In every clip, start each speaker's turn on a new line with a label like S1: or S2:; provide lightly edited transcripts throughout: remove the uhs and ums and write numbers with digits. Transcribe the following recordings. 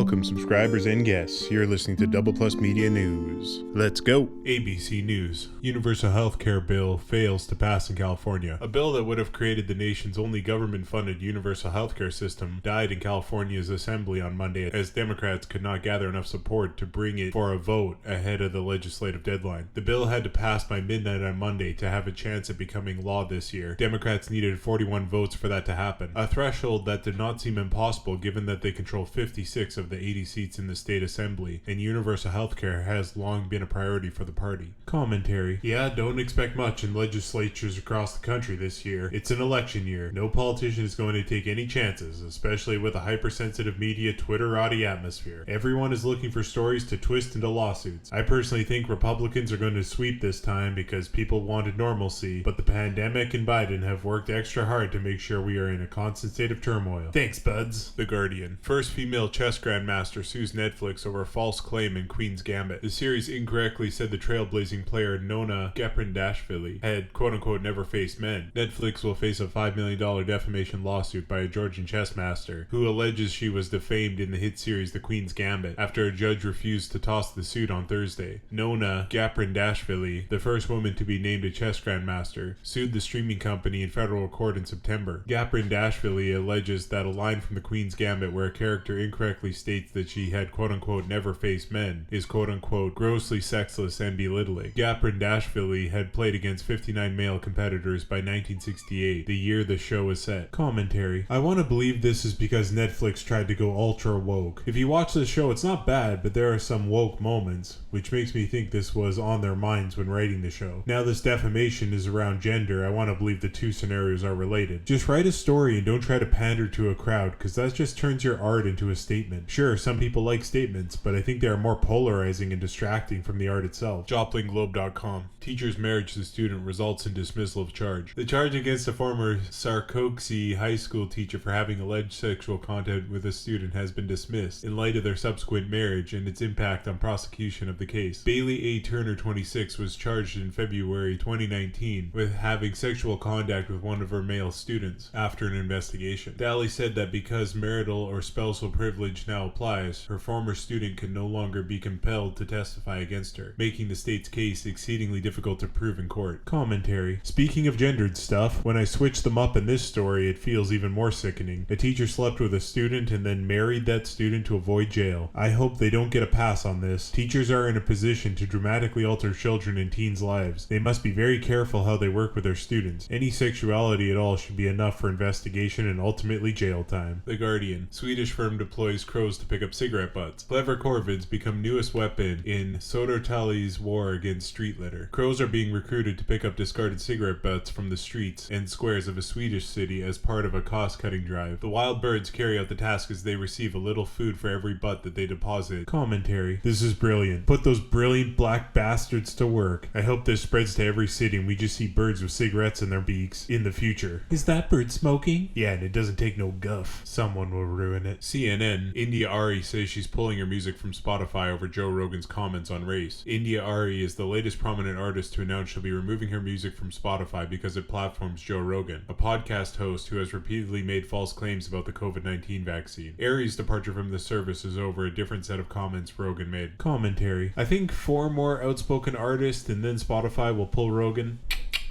S1: Welcome, subscribers and guests. You're listening to DoublePlusMedia News. Let's go.
S2: ABC News. Universal healthcare bill fails to pass in California. A bill that would have created the nation's only government-funded universal healthcare system died in California's assembly on Monday as Democrats could not gather enough support to bring it for a vote ahead of the legislative deadline. The bill had to pass by midnight on Monday to have a chance at becoming law this year. Democrats needed 41 votes for that to happen, a threshold that did not seem impossible given that they control 56 of the 80 seats in the state assembly, and universal healthcare has long been a priority for the party. Commentary. Yeah, don't expect much in legislatures across the country this year. It's an election year. No politician is going to take any chances, especially with a hypersensitive media Twitterati atmosphere. Everyone is looking for stories to twist into lawsuits. I personally think Republicans are going to sweep this time because people wanted normalcy, but the pandemic and Biden have worked extra hard to make sure we are in a constant state of turmoil. Thanks, buds. The Guardian. First female chess grandmaster sues Netflix over false claim in Queen's Gambit. The series incorrectly said the trailblazing player Nona Geprindashvili had quote-unquote never faced men. Netflix will face a $5 million defamation lawsuit by a Georgian chess master who alleges she was defamed in the hit series The Queen's Gambit after a judge refused to toss the suit on Thursday. Nona Geprindashvili, the first woman to be named a chess grandmaster, sued the streaming company in federal court in September. Geprindashvili alleges that a line from The Queen's Gambit where a character incorrectly states that she had quote-unquote never faced men is quote-unquote grossly sexless and belittling. Geprindashvili had played against 59 male competitors by 1968, the year the show was set. Commentary. I want to believe this is because Netflix tried to go ultra woke. If you watch the show, it's not bad, but there are some woke moments, which makes me think this was on their minds when writing the show. Now this defamation is around gender, I want to believe the two scenarios are related. Just write a story and don't try to pander to a crowd, because that just turns your art into a statement. Sure, some people like statements, but I think they are more polarizing and distracting from the art itself. JoplinGlobe.com. Teacher's marriage to student results in dismissal of charge. The charge against a former Sarkozy high school teacher for having alleged sexual contact with a student has been dismissed in light of their subsequent marriage and its impact on prosecution of the case. Bailey A. Turner, 26, was charged in February 2019 with having sexual contact with one of her male students after an investigation. Daly said that because marital or spousal privilege now applies, her former student can no longer be compelled to testify against her, making the state's case exceedingly difficult to prove in court. Commentary. Speaking of gendered stuff, when I switch them up in this story, it feels even more sickening. A teacher slept with a student and then married that student to avoid jail. I hope they don't get a pass on this. Teachers are in a position to dramatically alter children and teens' lives. They must be very careful how they work with their students. Any sexuality at all should be enough for investigation and ultimately jail time. The Guardian. Swedish firm deploys crows to pick up cigarette butts. Clever corvids become newest weapon in Södertälje's war against street litter. Crows are being recruited to pick up discarded cigarette butts from the streets and squares of a Swedish city as part of a cost-cutting drive. The wild birds carry out the task as they receive a little food for every butt that they deposit. Commentary. This is brilliant. Put those brilliant black bastards to work. I hope this spreads to every city and we just see birds with cigarettes in their beaks in the future. Is that bird smoking? Yeah, and it doesn't take no guff. Someone will ruin it. CNN. India Arie says she's pulling her music from Spotify over Joe Rogan's comments on race. India Arie is the latest prominent artist to announce she'll be removing her music from Spotify because it platforms Joe Rogan, a podcast host who has repeatedly made false claims about the COVID-19 vaccine. Arie's departure from the service is over a different set of comments Rogan made. Commentary. I think 4 more outspoken artists and then Spotify will pull Rogan.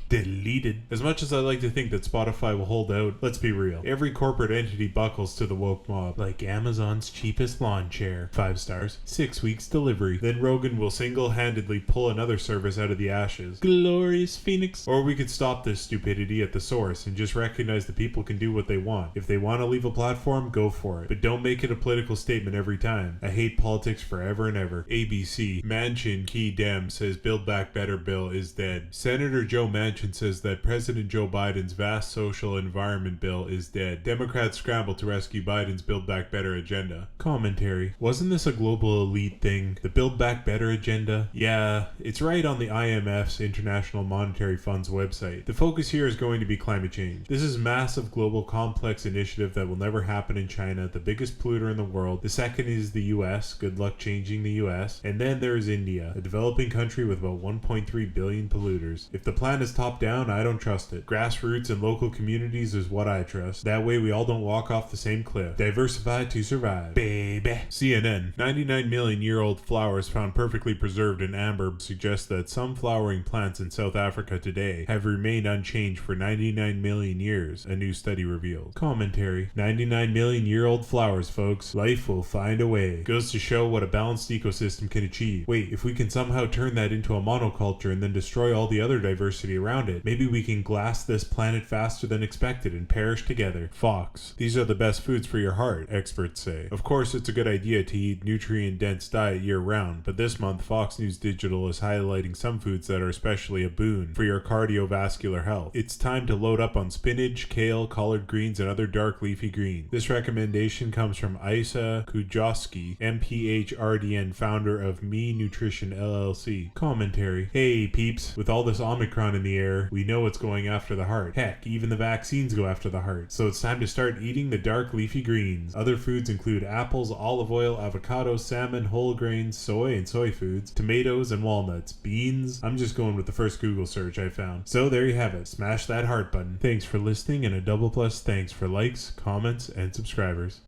S2: Deleted. As much as I like to think that Spotify will hold out, let's be real. Every corporate entity buckles to the woke mob, like Amazon's cheapest lawn chair. 5 stars. 6 weeks delivery. Then Rogan will single-handedly pull another service out of the ashes. Glorious Phoenix. Or we could stop this stupidity at the source and just recognize that people can do what they want. If they want to leave a platform, go for it. But don't make it a political statement every time. I hate politics forever and ever. ABC. Manchin, key Dem, says Build Back Better bill is dead. Senator Joe Manchin says that President Joe Biden's vast social environment bill is dead. Democrats scramble to rescue Biden's Build Back Better agenda. Commentary. Wasn't this a global elite thing? The Build Back Better agenda? Yeah, it's right on the IMF's International Monetary Fund's website. The focus here is going to be climate change. This is a massive global complex initiative that will never happen in China, the biggest polluter in the world. The second is the US. Good luck changing the US. And then there is India, a developing country with about 1.3 billion polluters. If the plan is top top down, I don't trust it. Grassroots and local communities is what I trust. That way we all don't walk off the same cliff. Diversify to survive, baby. CNN. 99 million year old flowers found perfectly preserved in amber suggest that some flowering plants in South Africa today have remained unchanged for 99 million years, a new study revealed. Commentary. 99 million year old flowers, folks. Life will find a way. Goes to show what a balanced ecosystem can achieve. Wait, if we can somehow turn that into a monoculture and then destroy all the other diversity around it, maybe we can glass this planet faster than expected and perish together. Fox. These are the best foods for your heart, experts say. Of course, it's a good idea to eat nutrient-dense diet year-round, but this month Fox News Digital is highlighting some foods that are especially a boon for your cardiovascular health. It's time to load up on spinach, kale, collard greens, and other dark leafy greens. This recommendation comes from Isa Kujawski, MPHRDN, founder of Me Nutrition LLC. Commentary. Hey peeps, with all this Omicron in the air, we know it's going after the heart. Heck, even the vaccines go after the heart. So it's time to start eating the dark leafy greens. Other foods include apples, olive oil, avocado, salmon, whole grains, soy and soy foods, tomatoes, and walnuts. Beans? I'm just going with the first Google search I found. So there you have it. Smash that heart button. Thanks for listening, and a double plus thanks for likes, comments, and subscribers.